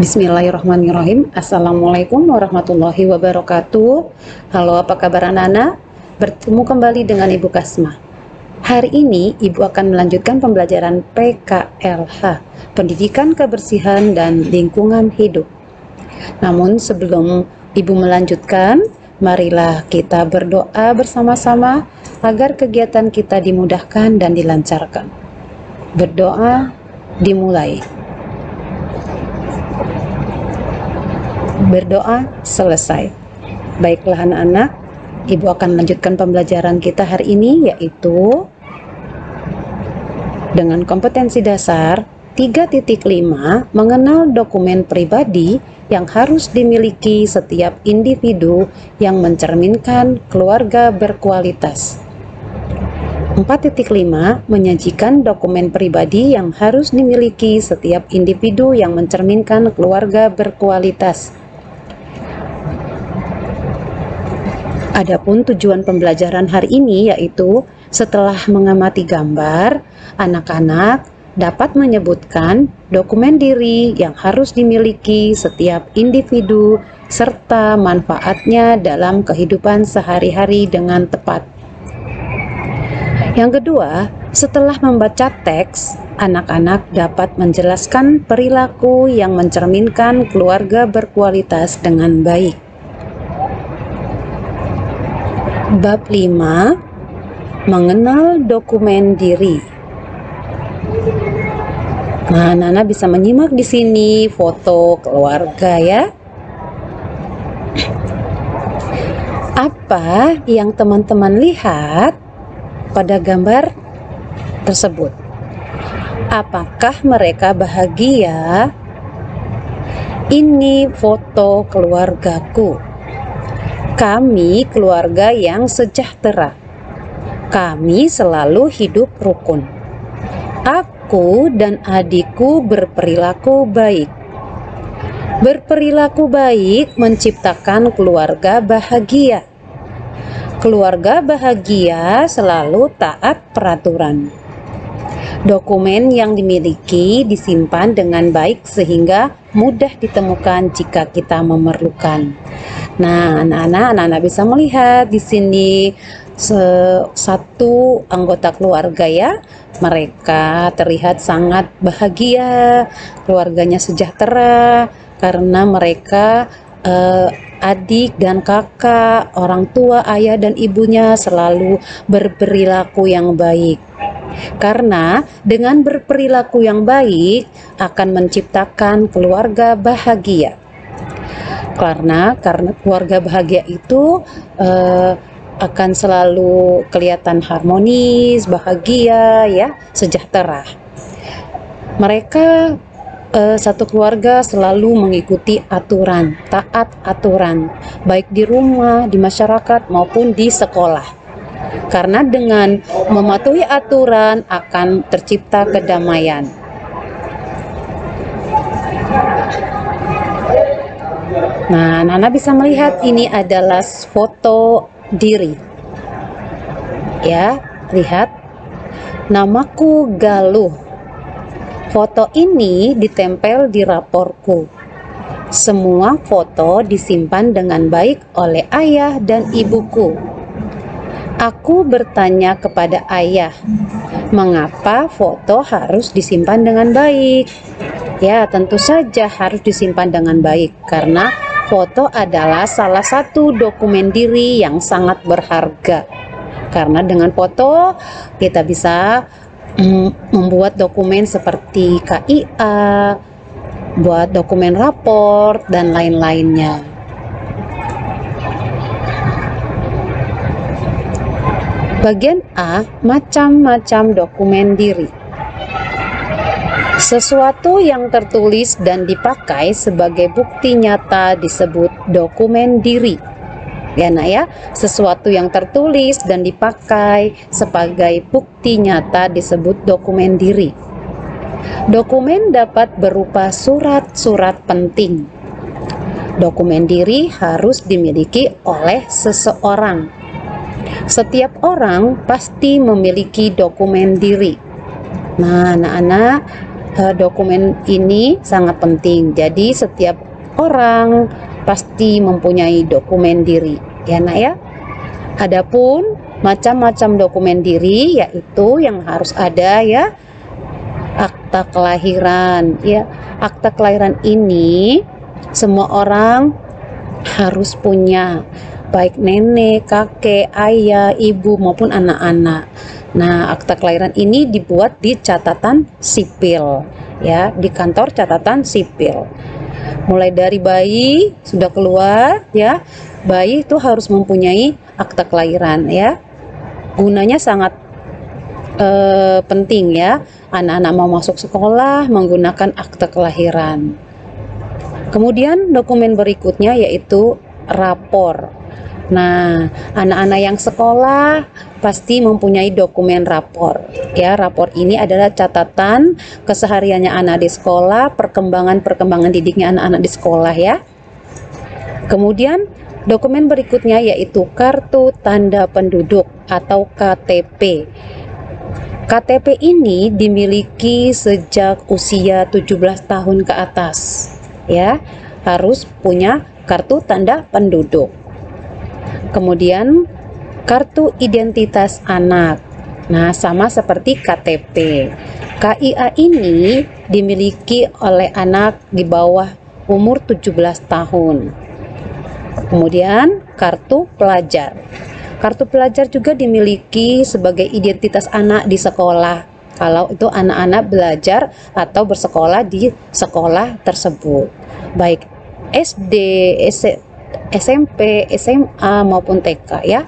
Bismillahirrahmanirrahim. Assalamualaikum warahmatullahi wabarakatuh. Halo, apa kabar anak-anak? Bertemu kembali dengan Ibu Kasma. Hari ini Ibu akan melanjutkan pembelajaran PKLH, Pendidikan Kebersihan dan Lingkungan Hidup. Namun sebelum Ibu melanjutkan, marilah kita berdoa bersama-sama agar kegiatan kita dimudahkan dan dilancarkan. Berdoa dimulai. Berdoa selesai. Baiklah anak-anak, Ibu akan melanjutkan pembelajaran kita hari ini, yaitu dengan kompetensi dasar 3.5 mengenal dokumen pribadi yang harus dimiliki setiap individu yang mencerminkan keluarga berkualitas. 4.5 menyajikan dokumen pribadi yang harus dimiliki setiap individu yang mencerminkan keluarga berkualitas. Adapun tujuan pembelajaran hari ini yaitu setelah mengamati gambar, anak-anak dapat menyebutkan dokumen diri yang harus dimiliki setiap individu serta manfaatnya dalam kehidupan sehari-hari dengan tepat. Yang kedua, setelah membaca teks, anak-anak dapat menjelaskan perilaku yang mencerminkan keluarga berkualitas dengan baik. Bab 5, mengenal dokumen diri. Nah, anak-anak bisa menyimak di sini foto keluarga ya. Apa yang teman-teman lihat pada gambar tersebut? Apakah mereka bahagia? Ini foto keluargaku. Kami keluarga yang sejahtera. Kami selalu hidup rukun. Aku dan adikku berperilaku baik. Berperilaku baik menciptakan keluarga bahagia. Keluarga bahagia selalu taat peraturan. Dokumen yang dimiliki disimpan dengan baik sehingga mudah ditemukan jika kita memerlukan. Nah, anak-anak bisa melihat di sini satu anggota keluarga ya. Mereka terlihat sangat bahagia, keluarganya sejahtera karena mereka adik dan kakak, orang tua, ayah dan ibunya selalu berperilaku yang baik. Karena dengan berperilaku yang baik akan menciptakan keluarga bahagia. Karena keluarga bahagia itu akan selalu kelihatan harmonis, bahagia, ya, sejahtera. Mereka satu keluarga selalu mengikuti aturan, taat aturan, baik di rumah, di masyarakat maupun di sekolah. Karena dengan mematuhi aturan akan tercipta kedamaian. Nah, anak-anak bisa melihat ini adalah foto diri. Ya, lihat. Namaku Galuh. Foto ini ditempel di raporku. Semua foto disimpan dengan baik oleh ayah dan ibuku. Aku bertanya kepada ayah, mengapa foto harus disimpan dengan baik? Ya, tentu saja harus disimpan dengan baik karena foto adalah salah satu dokumen diri yang sangat berharga. Karena dengan foto kita bisa membuat dokumen seperti KIA, buat dokumen rapor dan lain-lainnya. Bagian A, macam-macam dokumen diri. Sesuatu yang tertulis dan dipakai sebagai bukti nyata disebut dokumen diri. Ya, nak ya, sesuatu yang tertulis dan dipakai sebagai bukti nyata disebut dokumen diri. Dokumen dapat berupa surat-surat penting. Dokumen diri harus dimiliki oleh seseorang. Setiap orang pasti memiliki dokumen diri. Nah, anak-anak, dokumen ini sangat penting. Jadi setiap orang pasti mempunyai dokumen diri, ya nak ya. Adapun macam-macam dokumen diri yaitu yang harus ada ya, akta kelahiran ya. Akta kelahiran ini semua orang harus punya, baik nenek, kakek, ayah, ibu maupun anak-anak. Nah, akta kelahiran ini dibuat di catatan sipil ya, di kantor catatan sipil. Mulai dari bayi sudah keluar ya, bayi itu harus mempunyai akta kelahiran ya. Gunanya sangat penting ya. Anak-anak mau masuk sekolah menggunakan akta kelahiran. Kemudian dokumen berikutnya yaitu rapor. Nah, anak-anak yang sekolah pasti mempunyai dokumen rapor. Ya, rapor ini adalah catatan kesehariannya anak di sekolah, perkembangan didiknya anak-anak di sekolah ya. Kemudian dokumen berikutnya yaitu kartu tanda penduduk atau KTP. KTP ini dimiliki sejak usia 17 tahun ke atas. Ya, harus punya kartu tanda penduduk. Kemudian kartu identitas anak. Nah, sama seperti KTP. KIA ini dimiliki oleh anak di bawah umur 17 tahun. Kemudian kartu pelajar. Kartu pelajar juga dimiliki sebagai identitas anak di sekolah. Kalau itu anak-anak belajar atau bersekolah di sekolah tersebut, baik SD, SMP, SMA maupun TK ya.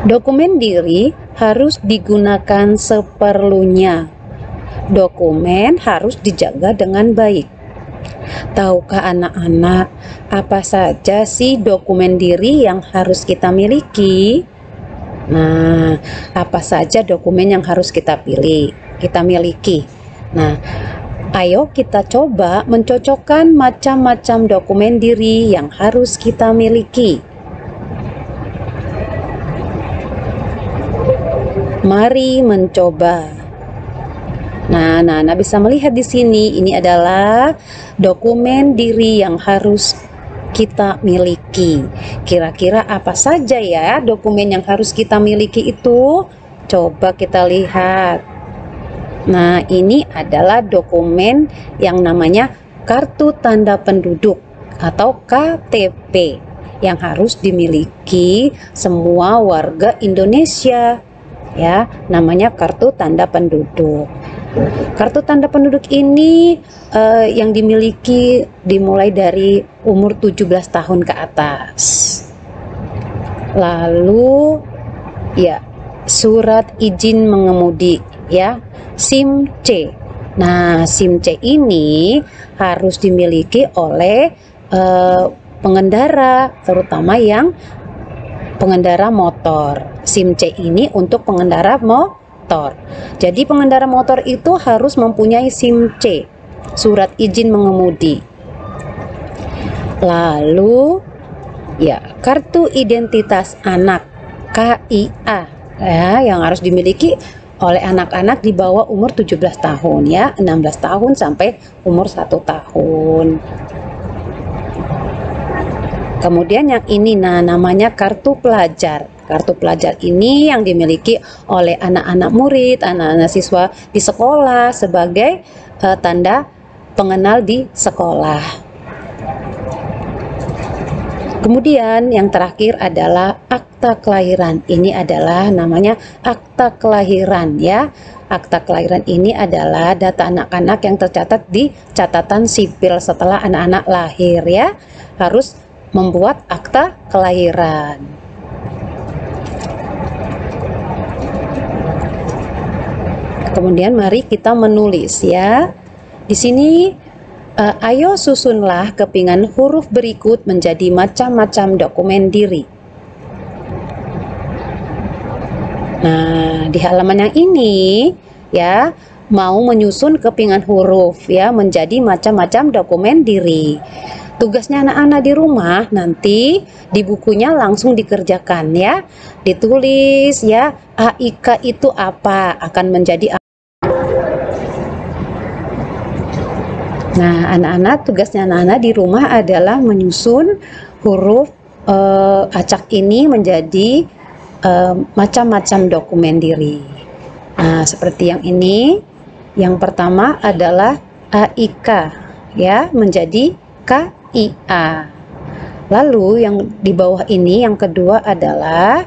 Dokumen diri harus digunakan seperlunya. Dokumen harus dijaga dengan baik. Tahukah anak-anak apa saja sih dokumen diri yang harus kita miliki? Nah, apa saja dokumen yang harus kita miliki? Nah, ayo kita coba mencocokkan macam-macam dokumen diri yang harus kita miliki. Mari mencoba. Nah, bisa melihat di sini, ini adalah dokumen diri yang harus kita miliki. Kira-kira apa saja ya dokumen yang harus kita miliki itu? Coba kita lihat. Nah, ini adalah dokumen yang namanya kartu tanda penduduk atau KTP yang harus dimiliki semua warga Indonesia. Ya, namanya kartu tanda penduduk. Kartu tanda penduduk ini yang dimiliki dimulai dari umur 17 tahun ke atas. Lalu ya, surat izin mengemudi ya, SIM C. Nah, SIM C ini harus dimiliki oleh pengendara, terutama yang pengendara motor. SIM C ini untuk pengendara motor. Jadi pengendara motor itu harus mempunyai SIM C, surat izin mengemudi. Lalu ya, kartu identitas anak, KIA ya, yang harus dimiliki oleh anak-anak di bawah umur 17 tahun ya, 16 tahun sampai umur 1 tahun. Kemudian yang ini namanya kartu pelajar. Kartu pelajar ini yang dimiliki oleh anak-anak murid, anak-anak siswa di sekolah sebagai tanda pengenal di sekolah. Kemudian yang terakhir adalah akta kelahiran. Ini adalah namanya akta kelahiran ya. Akta kelahiran ini adalah data anak-anak yang tercatat di catatan sipil setelah anak-anak lahir ya. Harus membuat akta kelahiran. Kemudian mari kita menulis ya. Di sini ayo susunlah kepingan huruf berikut menjadi macam-macam dokumen diri. Nah, di halaman yang ini ya, mau menyusun kepingan huruf ya menjadi macam-macam dokumen diri. Tugasnya anak-anak di rumah nanti di bukunya langsung dikerjakan ya. Ditulis ya, AIK itu apa, akan menjadi Nah, anak-anak, tugasnya anak-anak di rumah adalah menyusun huruf acak ini menjadi macam-macam dokumen diri. Nah, seperti yang ini. Yang pertama adalah AIK, ya, menjadi KIA. Lalu yang di bawah ini yang kedua adalah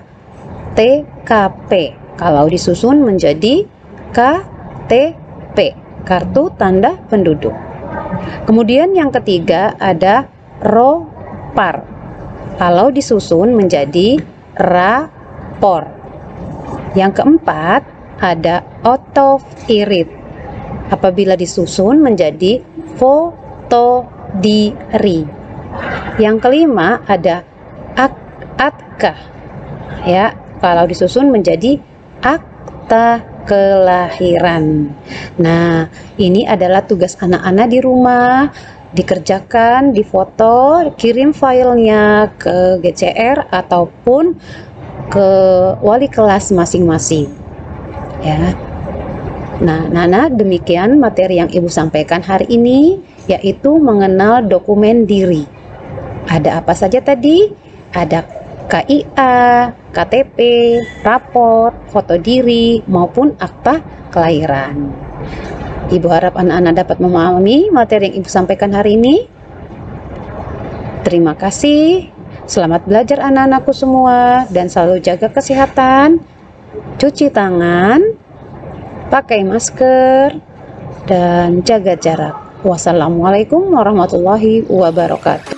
TKP. Kalau disusun menjadi KTP, kartu tanda penduduk. Kemudian yang ketiga ada ROPAR. Kalau disusun menjadi rapor. Yang keempat ada OTOFIRIT. Apabila disusun menjadi foto diri. Yang kelima ada AKTA. Ya, kalau disusun menjadi akta kelahiran. Nah, ini adalah tugas anak-anak di rumah, dikerjakan, difoto, kirim filenya ke GCR ataupun ke wali kelas masing-masing. Ya. Nah, Nana, demikian materi yang Ibu sampaikan hari ini, yaitu mengenal dokumen diri. Ada apa saja tadi? Ada KIA, KTP, rapor, foto diri, maupun akta kelahiran. Ibu harap anak-anak dapat memahami materi yang Ibu sampaikan hari ini. Terima kasih. Selamat belajar anak-anakku semua, dan selalu jaga kesehatan, cuci tangan, pakai masker, dan jaga jarak. Wassalamualaikum warahmatullahi wabarakatuh.